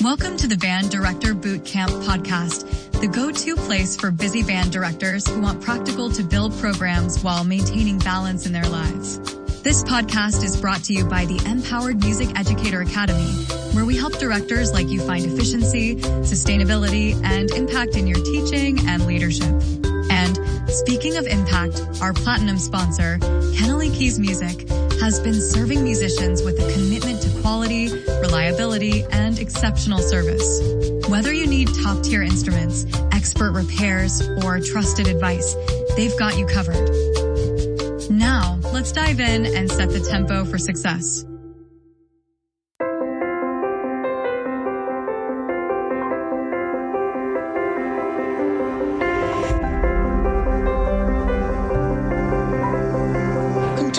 Welcome to the Band Director Bootcamp podcast, the go-to place for busy band directors who want practical to build programs while maintaining balance in their lives. This podcast is brought to you by the Empowered Music Educator Academy, where we help directors like you find efficiency, sustainability, and impact in your teaching and leadership. And speaking of impact, our platinum sponsor, Kennelly Keys Music, has been serving musicians with a commitment to quality, reliability, and exceptional service. Whether you need top-tier instruments, expert repairs, or trusted advice, they've got you covered. Now, let's dive in and set the tempo for success.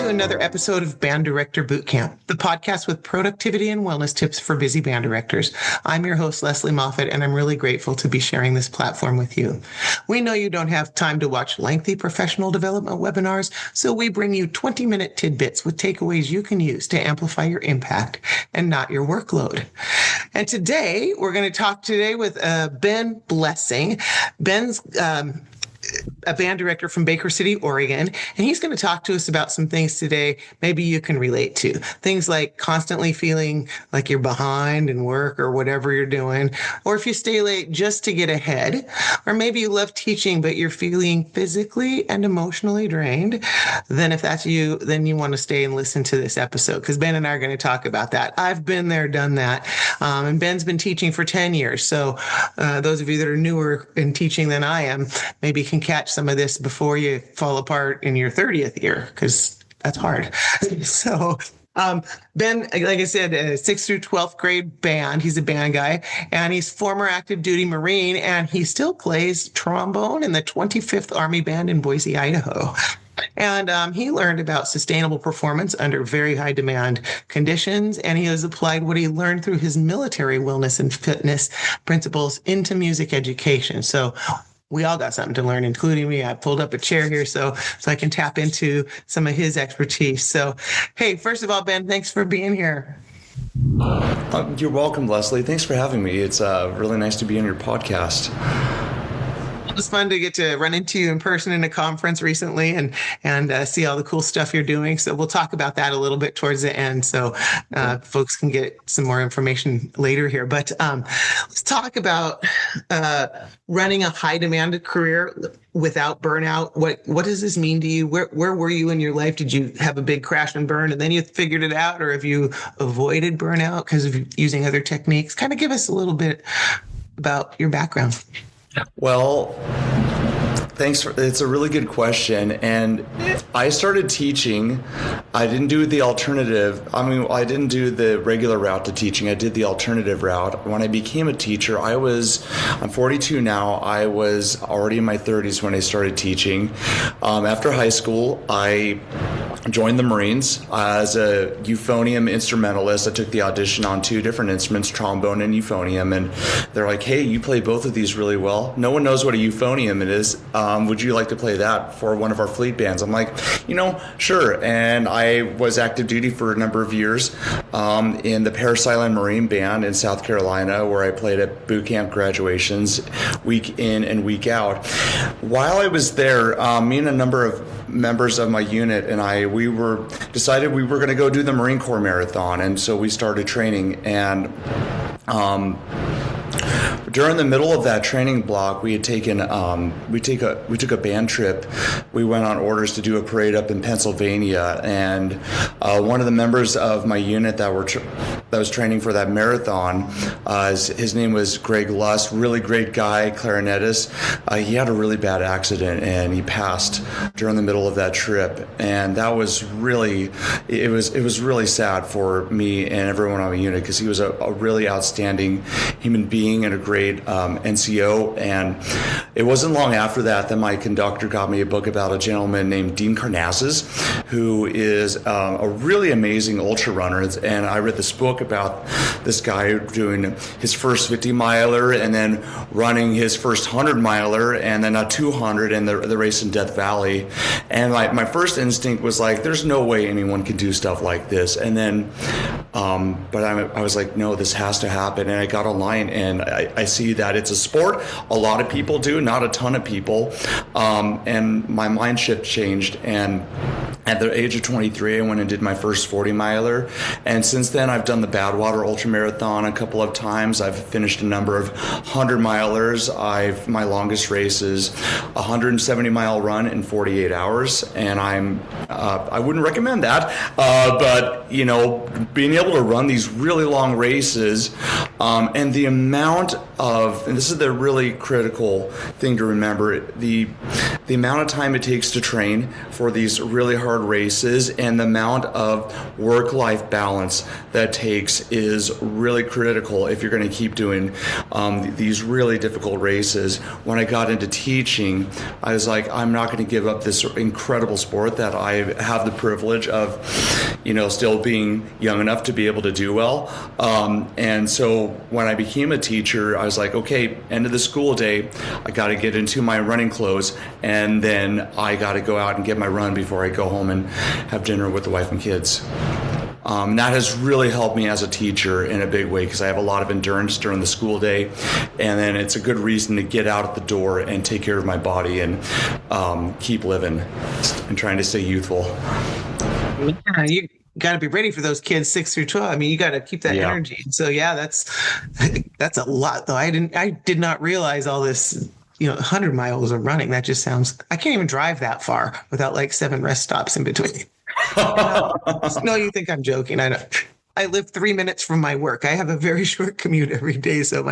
Another episode of Band Director Bootcamp, the podcast with productivity and wellness tips for busy band directors. I'm your host, Lesley Moffat, and I'm really grateful to be sharing this platform with you. We know you don't have time to watch lengthy professional development webinars, so we bring you 20-minute tidbits with takeaways you can use to amplify your impact and not your workload. And today, we're going to talk with Ben Blessing. Ben's a band director from Baker City, Oregon, and he's going to talk to us about some things today maybe you can relate to. Things like constantly feeling like you're behind in work or whatever you're doing, or if you stay late just to get ahead, or maybe you love teaching but you're feeling physically and emotionally drained. Then if that's you, then you want to stay and listen to this episode, because Ben and I are going to talk about that. I've been there, done that, and Ben's been teaching for 10 years. So those of you that are newer in teaching than I am, maybe can catch some of this before you fall apart in your 30th year, because that's hard. So Ben, like I said, 6th through 12th grade band. He's a band guy, and he's former active duty Marine, and he still plays trombone in the 25th Army Band in Boise, Idaho. And he learned about sustainable performance under very high demand conditions, and he has applied what he learned through his military wellness and fitness principles into music education. So we all got something to learn, including me. I pulled up a chair here so I can tap into some of his expertise. So, hey, first of all, Ben, thanks for being here. You're welcome, Lesley. Thanks for having me. It's really nice to be on your podcast. It was fun to get to run into you in person in a conference recently and see all the cool stuff you're doing. So we'll talk about that a little bit towards the end, so folks can get some more information later here. But let's talk about running a high demanded career without burnout. What does this mean to you? Where were you in your life? Did you have a big crash and burn and then you figured it out, or have you avoided burnout because of using other techniques? Kind of give us a little bit about your background. Well, thanks. It's a really good question. And I started teaching. I didn't do the alternative. I didn't do the regular route to teaching. I did the alternative route. When I became a teacher, I'm 42 now. I was already in my 30s when I started teaching. After high school, I joined the Marines as a euphonium instrumentalist. I took the audition on 2 different instruments, trombone and euphonium, and they're like, hey, you play both of these really well. No one knows what a euphonium it is. Would you like to play that for one of our fleet bands? I'm like, sure. And I was active duty for a number of years in the Parris Island Marine Band in South Carolina, where I played at boot camp graduations week in and week out. While I was there, me and a number of members of my unit and we decided we were going to go do the Marine Corps Marathon, and so we started training. And during the middle of that training block, we had taken we took a band trip. We went on orders to do a parade up in Pennsylvania, and one of the members of my unit that was training for that marathon, his name was Greg Lust, really great guy, clarinetist. He had a really bad accident and he passed during the middle of that trip, and that was really really sad for me and everyone on my unit, because he was a really outstanding human being and a great NCO. And it wasn't long after that my conductor got me a book about a gentleman named Dean Karnazes, who is a really amazing ultrarunner. And I read this book book about this guy doing his first 50 miler and then running his first 100 miler and then a 200 in the race in Death Valley. And my first instinct was like, there's no way anyone can do stuff like this. And then, but I was like, no, this has to happen. And I got online and I see that it's a sport. A lot of people do, not a ton of people. And my mind shift changed. And at the age of 23, I went and did my first 40 miler. And since then, I've done the Badwater Ultramarathon a couple of times. I've finished a number of 100 milers. My longest race is a 170 mile run in 48 hours. And I wouldn't recommend that. But, you know, being able to run these really long races and the amount of, and this is the really critical thing to remember, the amount of time it takes to train for these really hard races and the amount of work-life balance that takes is really critical if you're going to keep doing these really difficult races. When I got into teaching, I was like, I'm not going to give up this incredible sport that I have the privilege of, you know, still being young enough to be able to do well. And so when I became a teacher, I was like, okay, end of the school day, I got to get into my running clothes, and then I got to go out and get my run before I go home and have dinner with the wife and kids. That has really helped me as a teacher in a big way because I have a lot of endurance during the school day, and then it's a good reason to get out at the door and take care of my body and keep living and trying to stay youthful. Yeah, you got to be ready for those kids 6 through 12. I mean, you got to keep that energy. So yeah, that's a lot though. I did not realize all this. 100 miles of running. That just sounds. I can't even drive that far without like 7 rest stops in between. No, you think I'm joking. I don't. I live 3 minutes from my work. I have a very short commute every day. So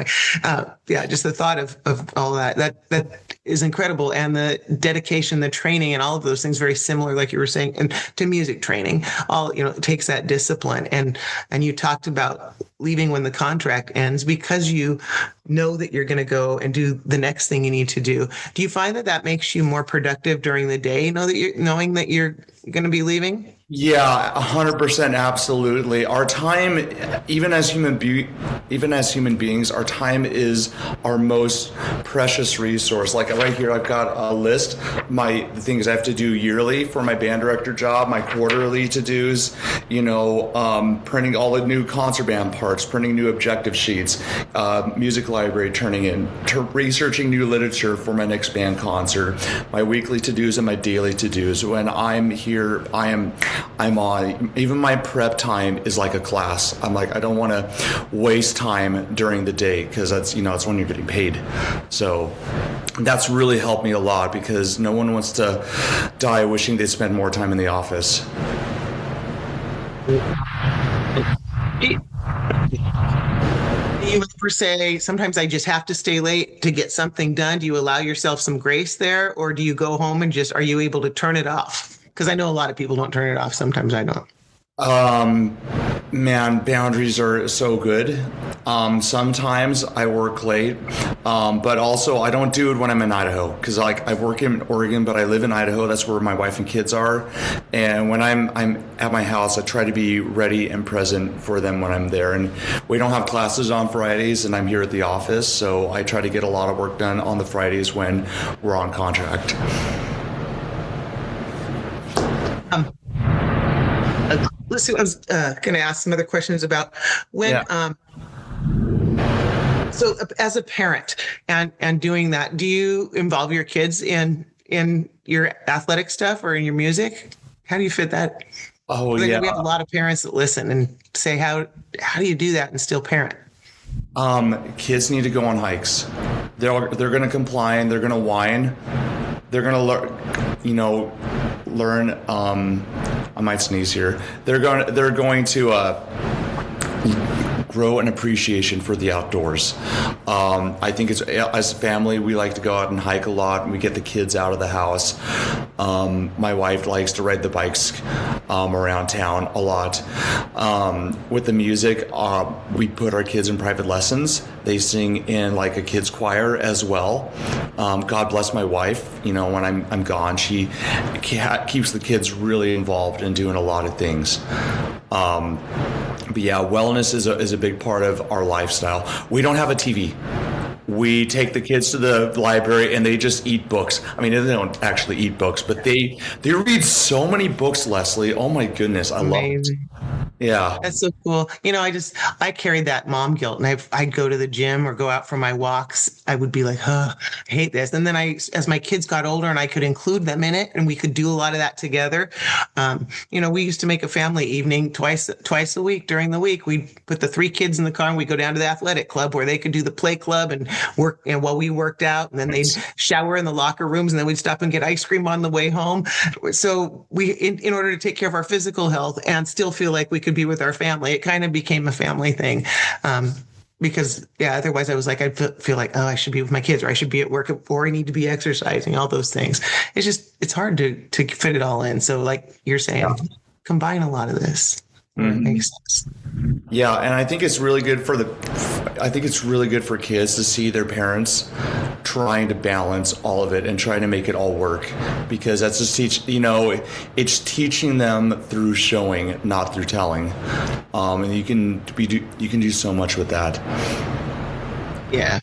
just the thought of all that is incredible. And the dedication, the training, and all of those things very similar, like you were saying, and to music training. It takes that discipline. And you talked about leaving when the contract ends because you know that you're going to go and do the next thing you need to do. Do you find that makes you more productive during the day? Knowing that you're going to be leaving? Yeah, 100%, absolutely. Our time, even as human beings, our time is our most precious resource. Like right here, I've got a list, the things I have to do yearly for my band director job, my quarterly to-dos, printing all the new concert band parts, printing new objective sheets, music library turning in, researching new literature for my next band concert, my weekly to-dos and my daily to-dos. When I'm here, I'm on. Even my prep time is like a class. I'm like, I don't want to waste time during the day because that's when you're getting paid. So that's really helped me a lot because no one wants to die wishing they'd spend more time in the office. You ever say, sometimes I just have to stay late to get something done? Do you allow yourself some grace there, or do you go home and are you able to turn it off? Because I know a lot of people don't turn it off. Sometimes I don't. Man, boundaries are so good. Sometimes I work late, but also I don't do it when I'm in Idaho because I work in Oregon, but I live in Idaho. That's where my wife and kids are. And when I'm at my house, I try to be ready and present for them when I'm there. And we don't have classes on Fridays, and I'm here at the office, so I try to get a lot of work done on the Fridays when we're on contract. Listen, I was going to ask some other questions about when. Yeah. So, as a parent and doing that, do you involve your kids in your athletic stuff or in your music? How do you fit that? Oh, yeah. We have a lot of parents that listen and say, how do you do that and still parent? Kids need to go on hikes. They're going to comply and they're going to whine. They're going to learn. I might sneeze here. They're going to grow an appreciation for the outdoors. I think as a family, we like to go out and hike a lot, and we get the kids out of the house. My wife likes to ride the bikes around town a lot. With the music, we put our kids in private lessons. They sing in like a kids choir as well. God bless my wife. When I'm gone, she keeps the kids really involved in doing a lot of things. But yeah, wellness is a big part of our lifestyle. We don't have a TV. We take the kids to the library and they just eat books. I mean, they don't actually eat books, but they read so many books, Lesley. Oh my goodness, I love it. Yeah. That's so cool. I carried that mom guilt, and I'd go to the gym or go out for my walks. I would be like, I hate this. And then as my kids got older and I could include them in it and we could do a lot of that together. We used to make a family evening twice a week during the week. We'd put the 3 kids in the car and we'd go down to the athletic club where they could do the play club and work, and while we worked out, and then they'd shower in the locker rooms, and then we'd stop and get ice cream on the way home. So we, in order to take care of our physical health and still feel like we could be with our family, it kind of became a family thing. Because otherwise I was like, I feel like, I should be with my kids, or I should be at work, or I need to be exercising, all those things. It's hard to fit it all in. So like you're saying, combine a lot of this. Mm-hmm. Makes sense. Yeah, and I think it's really good for kids to see their parents trying to balance all of it and trying to make it all work, because that's just it's teaching them through showing, not through telling. And you can do so much with that. Yeah.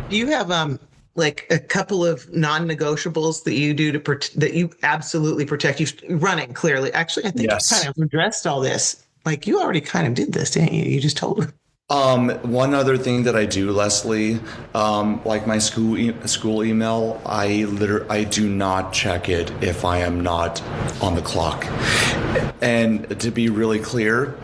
Do you have like a couple of non-negotiables that you do that you absolutely protect you? Running, clearly. Actually, I think you kind of addressed all this. Like, you already kind of did this, didn't you? You just told them. One other thing that I do, Lesley, like my school email, I do not check it if I am not on the clock. And to be really clear,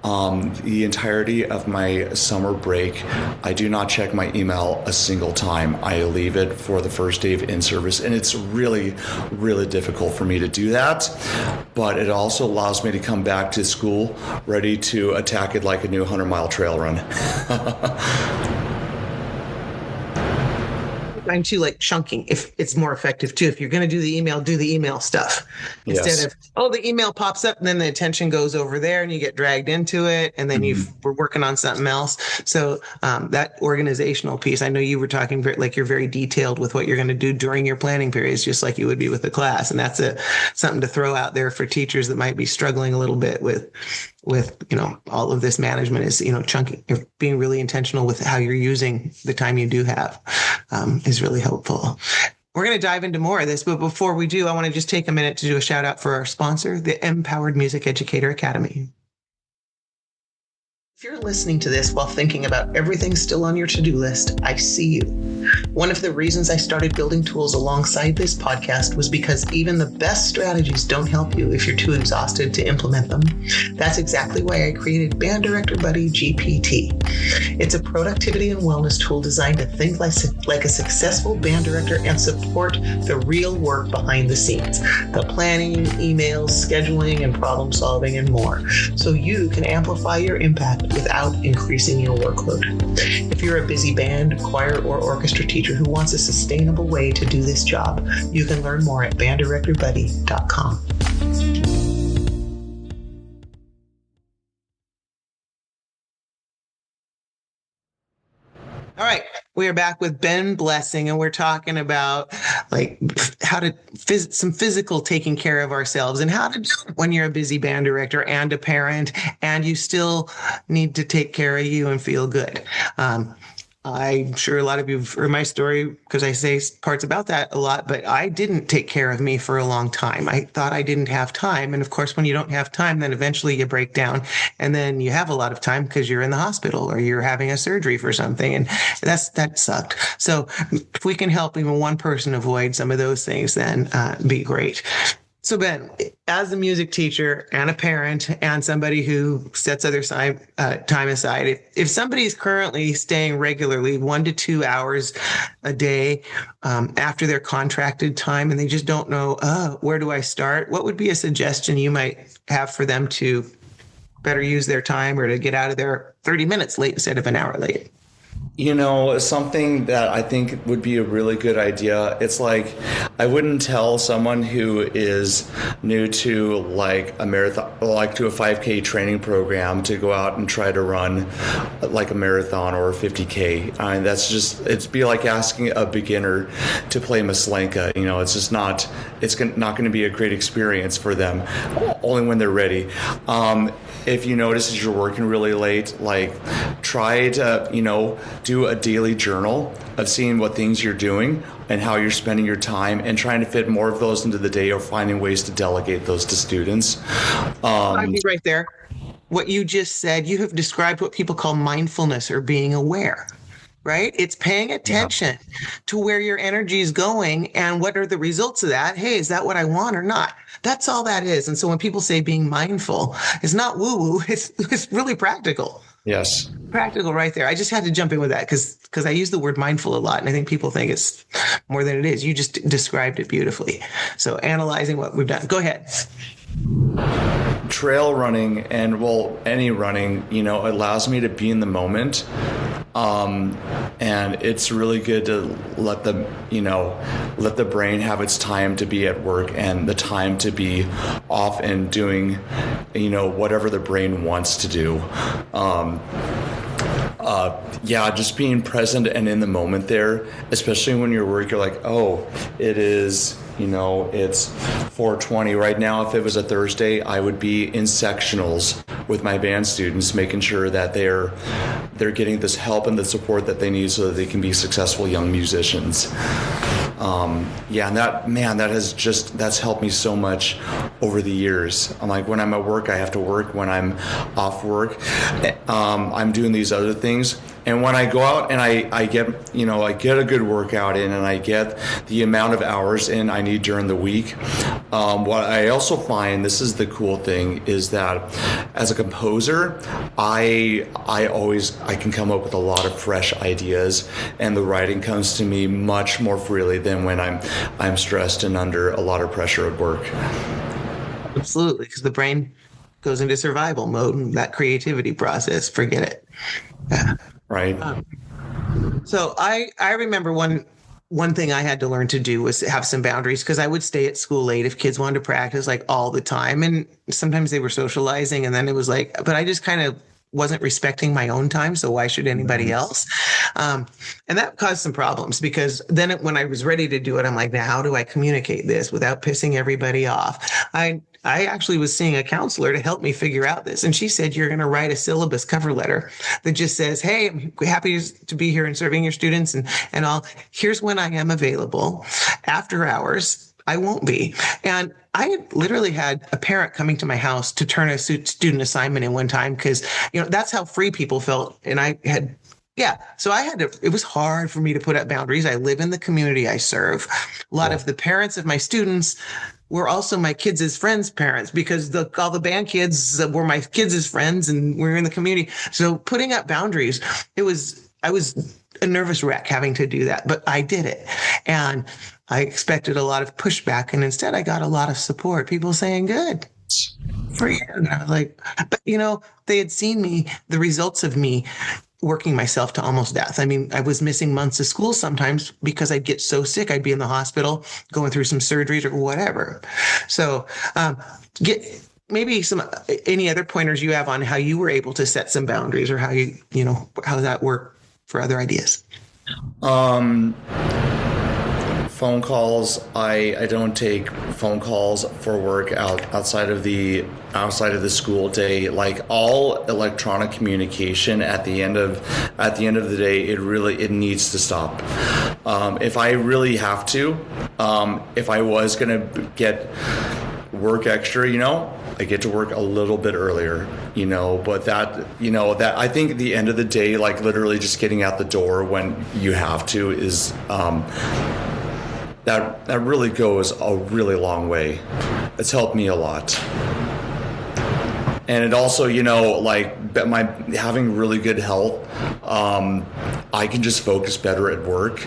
the entirety of my summer break, I do not check my email a single time. I leave it for the first day of in-service, and it's really, really difficult for me to do that. But it also allows me to come back to school ready to attack it like a new 100-mile trail run. I'm too like chunking. If it's more effective too, if you're going to do the email stuff instead of, the email pops up and then the attention goes over there and you get dragged into it. And then we're working on something else. So that organizational piece, I know you were talking like you're very detailed with what you're going to do during your planning periods, just like you would be with the class. And that's something to throw out there for teachers that might be struggling a little bit with all of this management is, chunking, being really intentional with how you're using the time you do have is really helpful. We're going to dive into more of this, but before we do, I want to just take a minute to do a shout out for our sponsor, the Empowered Music Educator Academy. If you're listening to this while thinking about everything still on your to-do list, I see you. One of the reasons I started building tools alongside this podcast was because even the best strategies don't help you if you're too exhausted to implement them. That's exactly why I created Band Director Buddy GPT. It's a productivity and wellness tool designed to think like a successful band director and support the real work behind the scenes, the planning, emails, scheduling, and problem solving, and more, so you can amplify your impact without increasing your workload. If you're a busy band, choir, or orchestra teacher who wants a sustainable way to do this job, you can learn more at banddirectorbuddy.com. All right, we are back with Ben Blessing, and we're talking about like how to some physical taking care of ourselves and how to do it when you're a busy band director and a parent, and you still need to take care of you and feel good. I'm sure a lot of you have heard my story because I say parts about that a lot, but I didn't take care of me for a long time. I thought I didn't have time. And of course, when you don't have time, then eventually you break down and then you have a lot of time because you're in the hospital or you're having a surgery for something. And that sucked. So if we can help even one person avoid some of those things, then be great. So Ben, as a music teacher and a parent and somebody who sets other time aside, if somebody's currently staying regularly 1 to 2 hours a day after their contracted time and they just don't know, where do I start? What would be a suggestion you might have for them to better use their time or to get out of there 30 minutes late instead of an hour late? Something that I think would be a really good idea. It's like, I wouldn't tell someone who is new to like a marathon, like to a 5K training program, to go out and try to run like a marathon or a 50K. I mean, it'd be like asking a beginner to play Maslenka. It's just not going to be a great experience for them, only when they're ready. if you notice that you're working really late, like try to, do a daily journal of seeing what things you're doing and how you're spending your time, and trying to fit more of those into the day, or finding ways to delegate those to students. I'd be right there. What you just said, you have described what people call mindfulness, or being aware. Right? It's paying attention to where your energy is going and what are the results of that. Hey, is that what I want or not? That's all that is. And so when people say being mindful, it's not woo-woo. It's really practical. Yes. Practical right there. I just had to jump in with that because I use the word mindful a lot, and I think people think it's more than it is. You just described it beautifully. So analyzing what we've done. Go ahead. Trail running and any running, allows me to be in the moment. And it's really good to let the brain have its time to be at work and the time to be off and doing, whatever the brain wants to do. Just being present and in the moment there, especially when you're work, you're like, oh, it is, it's 4:20 right now. If it was a Thursday, I would be in sectionals with my band students, making sure that they're getting this help and the support that they need so that they can be successful young musicians. And that's helped me so much over the years. I'm like, when I'm at work, I have to work. When I'm off work, I'm doing these other things. And when I go out and I get a good workout in, and I get the amount of hours in I need during the week. What I also find, this is the cool thing, is that as a composer, I can come up with a lot of fresh ideas, and the writing comes to me much more freely than when I'm stressed and under a lot of pressure at work. Absolutely, because the brain goes into survival mode, and that creativity process, forget it. Yeah. Right. So I remember one thing I had to learn to do was have some boundaries, because I would stay at school late if kids wanted to practice like all the time. And sometimes they were socializing, and then it was like, but I just kind of wasn't respecting my own time. So why should anybody else? And that caused some problems, because then when I was ready to do it, I'm like, now how do I communicate this without pissing everybody off? I actually was seeing a counselor to help me figure out this. And she said, you're going to write a syllabus cover letter that just says, hey, I'm happy to be here and serving your students and all. Here's when I am available. After hours, I won't be. And I had literally had a parent coming to my house to turn a student assignment in one time, because, that's how free people felt. And so it was hard for me to put up boundaries. I live in the community I serve. A lot of the parents of my students were also my kids' friends' parents, because all the band kids were my kids' friends, and we're in the community. So putting up boundaries, I was a nervous wreck having to do that, but I did it. And I expected a lot of pushback, and instead I got a lot of support. People saying, good for you. And I was like, but they had seen the results of me working myself to almost death. I mean, I was missing months of school sometimes because I'd get so sick. I'd be in the hospital going through some surgeries or whatever. So get maybe any other pointers you have on how you were able to set some boundaries, or how how does that work for other ideas? Phone calls. I don't take phone calls for work outside of the school day. Like, all electronic communication at the end of the day, it needs to stop. If I really have to, if I was gonna get work extra, I get to work a little bit earlier, but that I think at the end of the day, like literally just getting out the door when you have to is, that really goes a really long way. It's helped me a lot. And it also, my having really good health, I can just focus better at work.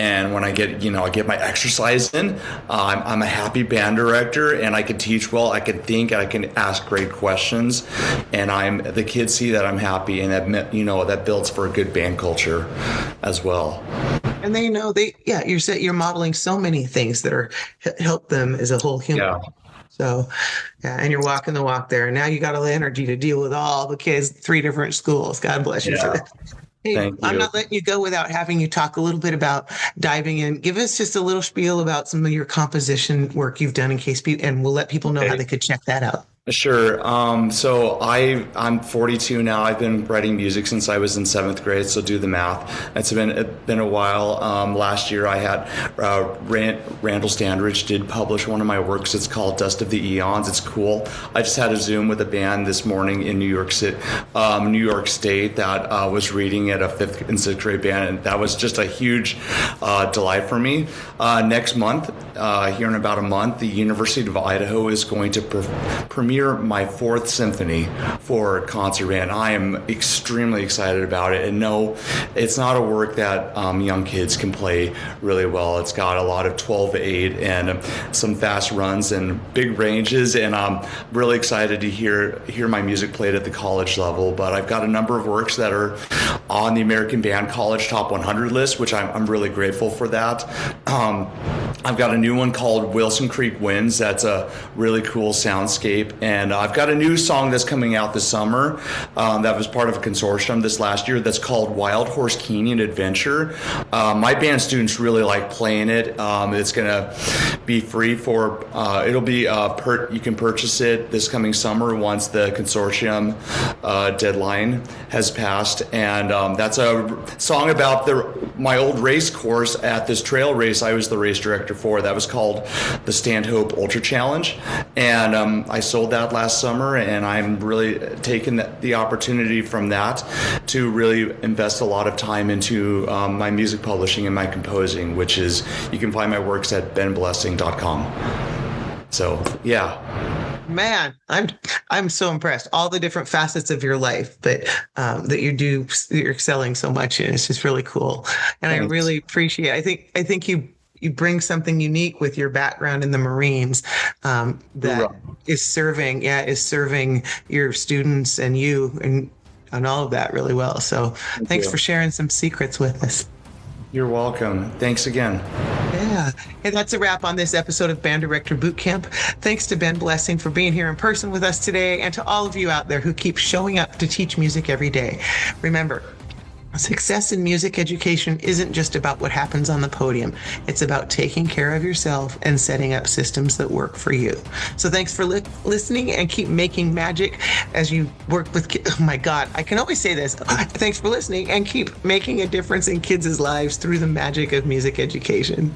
And when I get my exercise in, I'm a happy band director, and I can teach well, I can think, and I can ask great questions, and the kids see that I'm happy, and that builds for a good band culture as well. And you're modeling so many things that help them as a whole human. Yeah. So, and you're walking the walk there, and now you got all the energy to deal with all the kids, 3 different schools. God bless you for that. Hey, I'm not letting you go without having you talk a little bit about diving in. Give us just a little spiel about some of your composition work you've done, and we'll let people know how they could check that out. Sure. So I'm 42 now. I've been writing music since I was in 7th grade. So do the math. It's been a while. Last year I had Randall Standridge did publish one of my works. It's called Dust of the Eons. It's cool. I just had a Zoom with a band this morning in New York State that was reading at a 5th and 6th grade band, and that was just a huge delight for me. Next month, here in about a month, the University of Idaho is going to premiere my 4th symphony for concert band. I am extremely excited about it. And no, it's not a work that young kids can play really well. It's got a lot of 12/8 and some fast runs and big ranges. And I'm really excited to hear my music played at the college level. But I've got a number of works that are on the American Band College Top 100 list, which I'm really grateful for that. I've got a new one called Wilson Creek Winds. That's a really cool soundscape. And I've got a new song that's coming out this summer that was part of a consortium this last year that's called Wild Horse Canyon Adventure. My band students really like playing it. It's going to be free for, it'll be, you can purchase it this coming summer once the consortium deadline has passed. And that's a song about my old race course at this trail race I was the race director for. That was called the Stanhope Ultra Challenge. And I sold that last summer, and I'm really taking the opportunity from that to really invest a lot of time into my music publishing and my composing, which is, you can find my works at benblessing.com. So, yeah. Man, I'm so impressed. All the different facets of your life that you're excelling so much in. It's just really cool. And thanks. I really appreciate it. I think you bring something unique with your background in the Marines that is serving your students and you and all of that really well. So thanks for sharing some secrets with us. You're welcome. Thanks again. Yeah. And that's a wrap on this episode of Band Director Boot Camp. Thanks to Ben Blessing for being here in person with us today, and to all of you out there who keep showing up to teach music every day. Remember, success in music education isn't just about what happens on the podium. It's about taking care of yourself and setting up systems that work for you. So thanks for listening, and keep making magic as you work with kids. Oh my God, I can always say this. Thanks for listening, and keep making a difference in kids' lives through the magic of music education.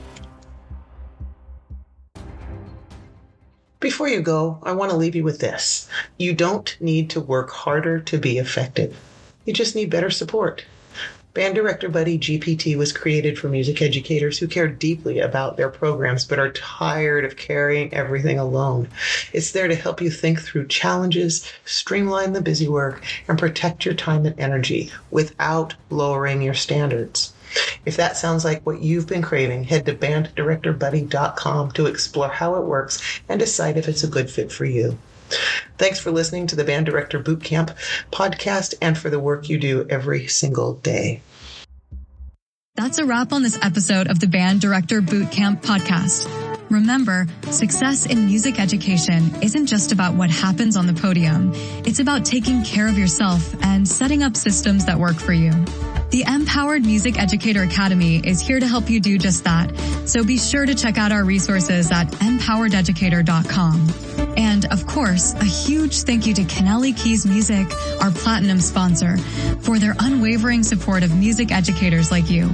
Before you go, I want to leave you with this. You don't need to work harder to be effective. You just need better support. Band Director Buddy GPT was created for music educators who care deeply about their programs but are tired of carrying everything alone. It's there to help you think through challenges, streamline the busy work, and protect your time and energy without lowering your standards. If that sounds like what you've been craving, head to banddirectorbuddy.com to explore how it works and decide if it's a good fit for you. Thanks for listening to the Band Director Bootcamp podcast, and for the work you do every single day. That's a wrap on this episode of the Band Director Bootcamp podcast. Remember, success in music education isn't just about what happens on the podium. It's about taking care of yourself and setting up systems that work for you. The Empowered Music Educator Academy is here to help you do just that. So be sure to check out our resources at empowerededucator.com. And of course, a huge thank you to Kennelly Keys Music, our platinum sponsor, for their unwavering support of music educators like you.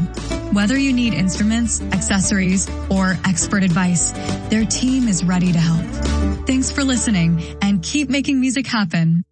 Whether you need instruments, accessories, or expert advice, their team is ready to help. Thanks for listening, and keep making music happen.